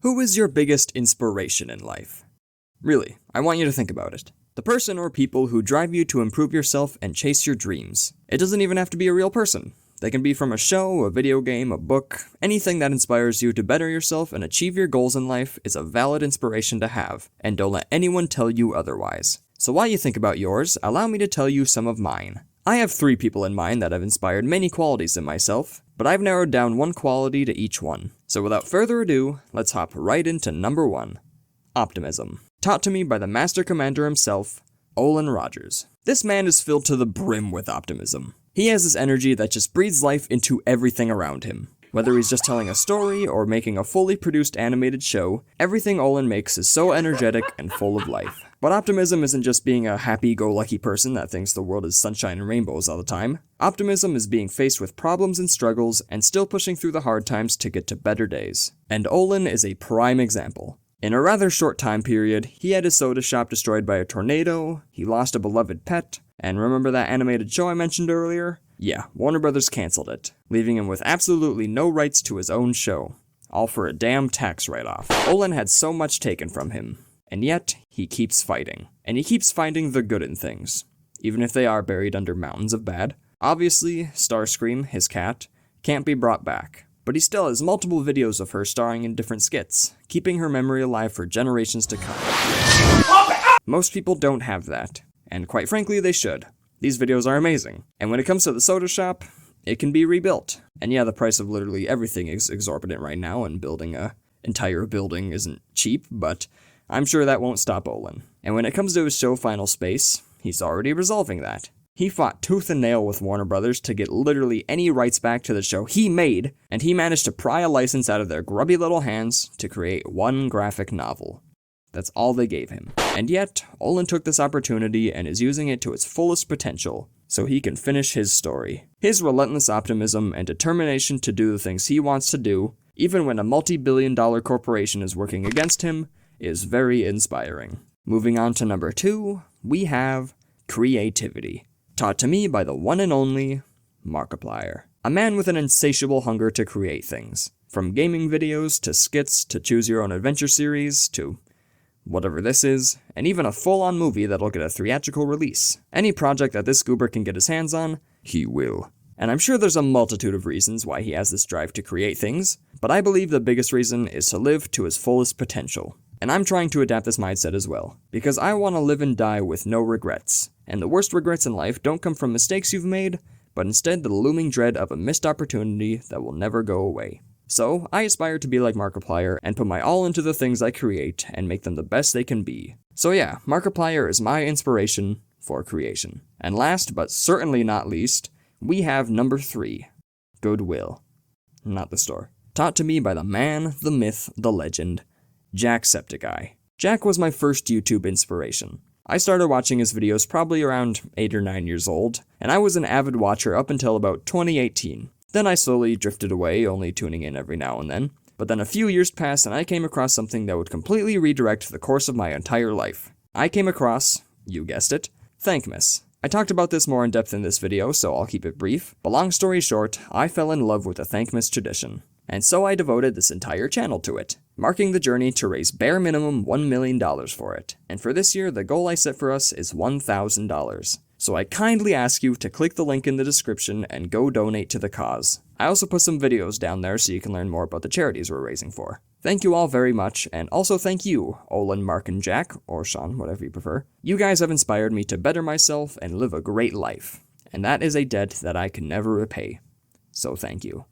Who is your biggest inspiration in life? Really, I want you to think about it. The person or people who drive you to improve yourself and chase your dreams. It doesn't even have to be a real person. They can be from a show, a video game, a book. Anything that inspires you to better yourself and achieve your goals in life is a valid inspiration to have, and don't let anyone tell you otherwise. So while you think about yours, allow me to tell you some of mine. I have 3 people in mind that have inspired many qualities in myself, but I've narrowed down one quality to each one. So without further ado, let's hop right into number 1. Optimism. Taught to me by the Master Commander himself, Olin Rogers. This man is filled to the brim with optimism. He has this energy that just breathes life into everything around him. Whether he's just telling a story or making a fully produced animated show, everything Olin makes is so energetic and full of life. But optimism isn't just being a happy-go-lucky person that thinks the world is sunshine and rainbows all the time. Optimism is being faced with problems and struggles and still pushing through the hard times to get to better days. And Olin is a prime example. In a rather short time period, he had his soda shop destroyed by a tornado, he lost a beloved pet, and remember that animated show I mentioned earlier? Yeah, Warner Brothers canceled it, leaving him with absolutely no rights to his own show. All for a damn tax write-off. Olin had so much taken from him, and yet he keeps fighting. And he keeps finding the good in things, even if they are buried under mountains of bad. Obviously, Starscream, his cat, can't be brought back. But he still has multiple videos of her starring in different skits, keeping her memory alive for generations to come. Most people don't have that, and quite frankly they should. These videos are amazing, and when it comes to the soda shop, it can be rebuilt. And yeah, the price of literally everything is exorbitant right now, and building a entire building isn't cheap, but I'm sure that won't stop Olin. And when it comes to his show Final Space, he's already resolving that. He fought tooth and nail with Warner Brothers to get literally any rights back to the show he made, and he managed to pry a license out of their grubby little hands to create one graphic novel. That's all they gave him. And yet, Olin took this opportunity and is using it to its fullest potential, so he can finish his story. His relentless optimism and determination to do the things he wants to do, even when a multi-billion-dollar corporation is working against him, is very inspiring. Moving on to number 2, we have creativity. Taught to me by the one and only Markiplier. A man with an insatiable hunger to create things. From gaming videos, to skits, to choose your own adventure series, to whatever this is, and even a full-on movie that'll get a theatrical release. Any project that this goober can get his hands on, he will. And I'm sure there's a multitude of reasons why he has this drive to create things, but I believe the biggest reason is to live to his fullest potential. And I'm trying to adapt this mindset as well, because I want to live and die with no regrets. And the worst regrets in life don't come from mistakes you've made, but instead the looming dread of a missed opportunity that will never go away. So, I aspire to be like Markiplier and put my all into the things I create and make them the best they can be. So yeah, Markiplier is my inspiration for creation. And last, but certainly not least, we have number 3, Goodwill. Not the store. Taught to me by the man, the myth, the legend, Jacksepticeye. Jack was my first YouTube inspiration. I started watching his videos probably around 8 or 9 years old, and I was an avid watcher up until about 2018. Then I slowly drifted away, only tuning in every now and then. But then a few years passed and I came across something that would completely redirect the course of my entire life. I came across, you guessed it, Thankmas. I talked about this more in depth in this video, so I'll keep it brief. But long story short, I fell in love with the Thankmas tradition. And so I devoted this entire channel to it, marking the journey to raise bare minimum $1 million for it. And for this year, the goal I set for us is $1,000. So I kindly ask you to click the link in the description and go donate to the cause. I also put some videos down there so you can learn more about the charities we're raising for. Thank you all very much, and also thank you, Olin, Mark, and Jack, or Sean, whatever you prefer. You guys have inspired me to better myself and live a great life, and that is a debt that I can never repay. So thank you.